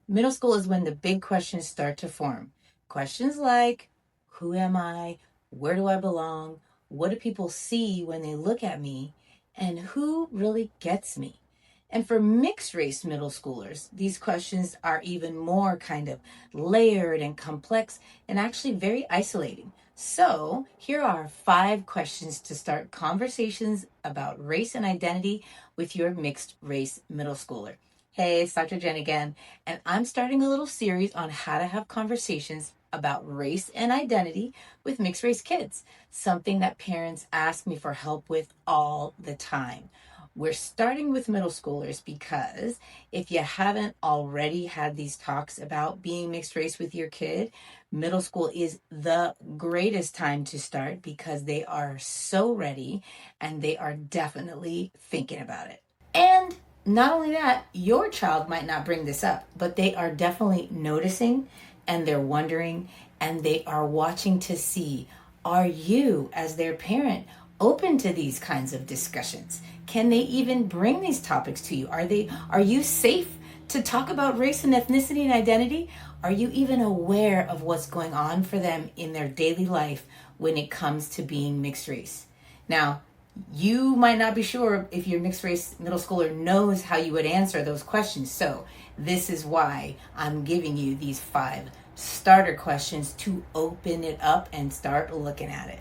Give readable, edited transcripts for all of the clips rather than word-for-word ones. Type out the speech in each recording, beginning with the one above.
Middle school is when the big questions start to form. Questions like, who am I? Where do I belong? What do people see when they look at me? And who really gets me? And for mixed race middle schoolers, these questions are even more kind of layered and complex and actually very isolating. So, here are 5 questions to start conversations about race and identity with your mixed race middle schooler. Hey, it's Dr. Jen again, and I'm starting a little series on how to have conversations about race and identity with mixed race kids, something that parents ask me for help with all the time. We're starting with middle schoolers because if you haven't already had these talks about being mixed race with your kid, middle school is the greatest time to start because they are so ready and they are definitely thinking about it. And not only that, your child might not bring this up, but they are definitely noticing and they're wondering and they are watching to see, are you, as their parent, open to these kinds of discussions? Can they even bring these topics to you? Are you safe to talk about race and ethnicity and identity? Are you even aware of what's going on for them in their daily life when it comes to being mixed race? Now, you might not be sure if your mixed race middle schooler knows how you would answer those questions. So this is why I'm giving you these 5 starter questions to open it up and start looking at it.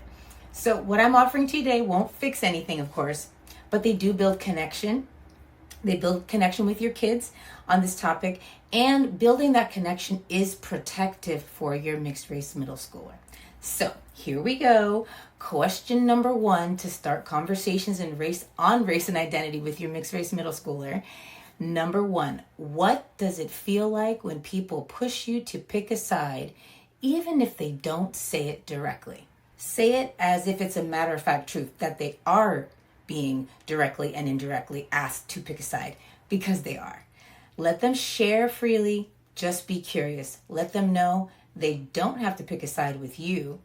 So what I'm offering today won't fix anything, of course, but they do build connection. They build connection with your kids on this topic, and building that connection is protective for your mixed race middle schooler. So here we go. Question number 1 to start conversations on race and identity with your mixed race middle schooler. Number 1, what does it feel like when people push you to pick a side, even if they don't say it directly? Say it as if it's a matter of fact truth that they are being directly and indirectly asked to pick a side, because they are. Let them share freely. Just be curious. Let them know they don't have to pick a side with you.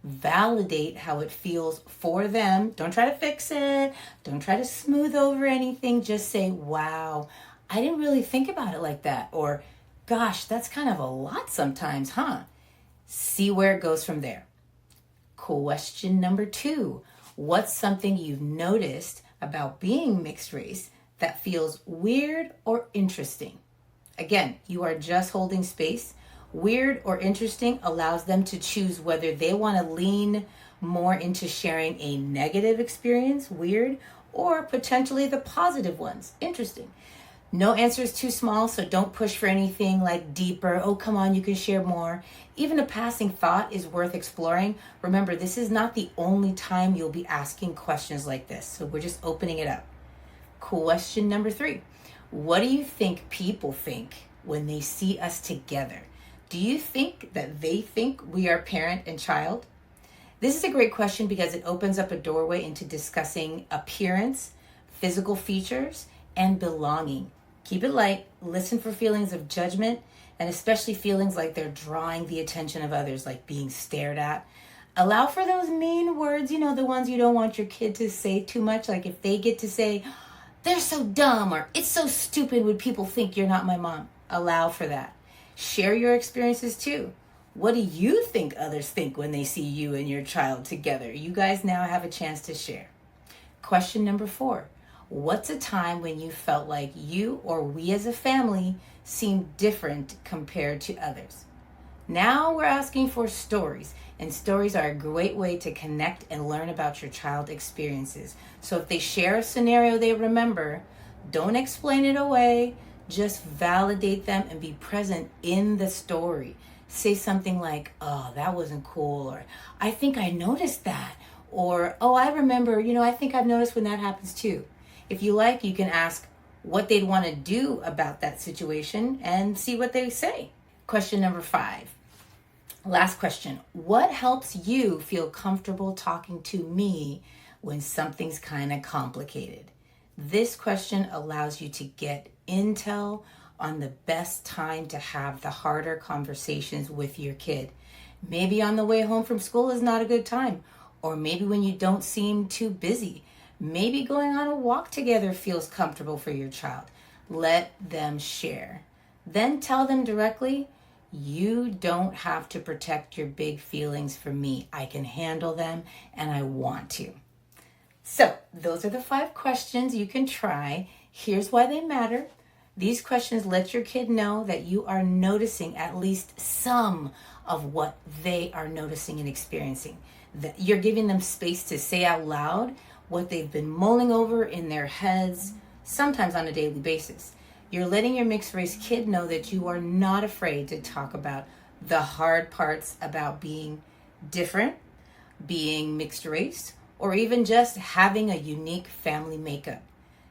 Validate how it feels for them. Don't try to fix it. Don't try to smooth over anything. Just say, wow, I didn't really think about it like that. Or, gosh, that's kind of a lot sometimes, huh? See where it goes from there. Question number 2. What's something you've noticed about being mixed race that feels weird or interesting? Again, you are just holding space. Weird or interesting allows them to choose whether they want to lean more into sharing a negative experience, weird, or potentially the positive ones, interesting. No answer is too small, so don't push for anything like deeper. Oh, come on, you can share more. Even a passing thought is worth exploring. Remember, this is not the only time you'll be asking questions like this, so we're just opening it up. Question number 3. What do you think people think when they see us together? Do you think that they think we are parent and child? This is a great question because it opens up a doorway into discussing appearance, physical features, and belonging. Keep it light, listen for feelings of judgment, and especially feelings like they're drawing the attention of others, like being stared at. Allow for those mean words, the ones you don't want your kid to say too much, like if they get to say, they're so dumb, or it's so stupid when people think you're not my mom. Allow for that. Share your experiences too. What do you think others think when they see you and your child together? You guys now have a chance to share. Question number 4. What's a time when you felt like you or we as a family seemed different compared to others? Now we're asking for stories, and stories are a great way to connect and learn about your child experiences. So if they share a scenario they remember, don't explain it away, just validate them and be present in the story. Say something like, oh, that wasn't cool, or I think I noticed that, or oh, I remember, I think I've noticed when that happens too. If you like, you can ask what they'd want to do about that situation and see what they say. Question number 5. Last question. What helps you feel comfortable talking to me when something's kind of complicated? This question allows you to get intel on the best time to have the harder conversations with your kid. Maybe on the way home from school is not a good time, or maybe when you don't seem too busy. Maybe going on a walk together feels comfortable for your child. Let them share. then tell them directly, you don't have to protect your big feelings from me. I can handle them and I want to. So those are the 5 questions you can try. Here's why they matter. These questions let your kid know that you are noticing at least some of what they are noticing and experiencing. That you're giving them space to say out loud what they've been mulling over in their heads, sometimes on a daily basis. You're letting your mixed race kid know that you are not afraid to talk about the hard parts about being different, being mixed race, or even just having a unique family makeup.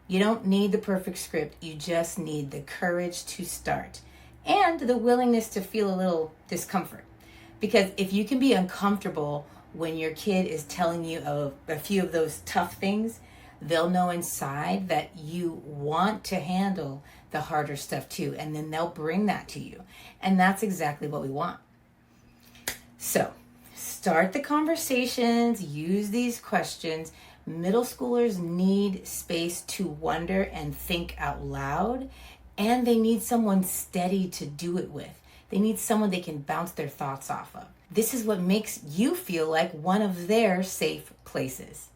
You don't need the perfect script. You just need the courage to start and the willingness to feel a little discomfort. Because if you can be uncomfortable when your kid is telling you of a few of those tough things, they'll know inside that you want to handle the harder stuff too. And then they'll bring that to you. And that's exactly what we want. So start the conversations, use these questions. Middle schoolers need space to wonder and think out loud, and they need someone steady to do it with. They need someone they can bounce their thoughts off of. This is what makes you feel like one of their safe places.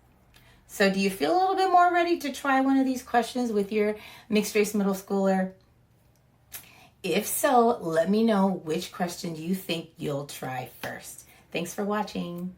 So do you feel a little bit more ready to try one of these questions with your mixed race middle schooler? If so, let me know which question you think you'll try first. Thanks for watching.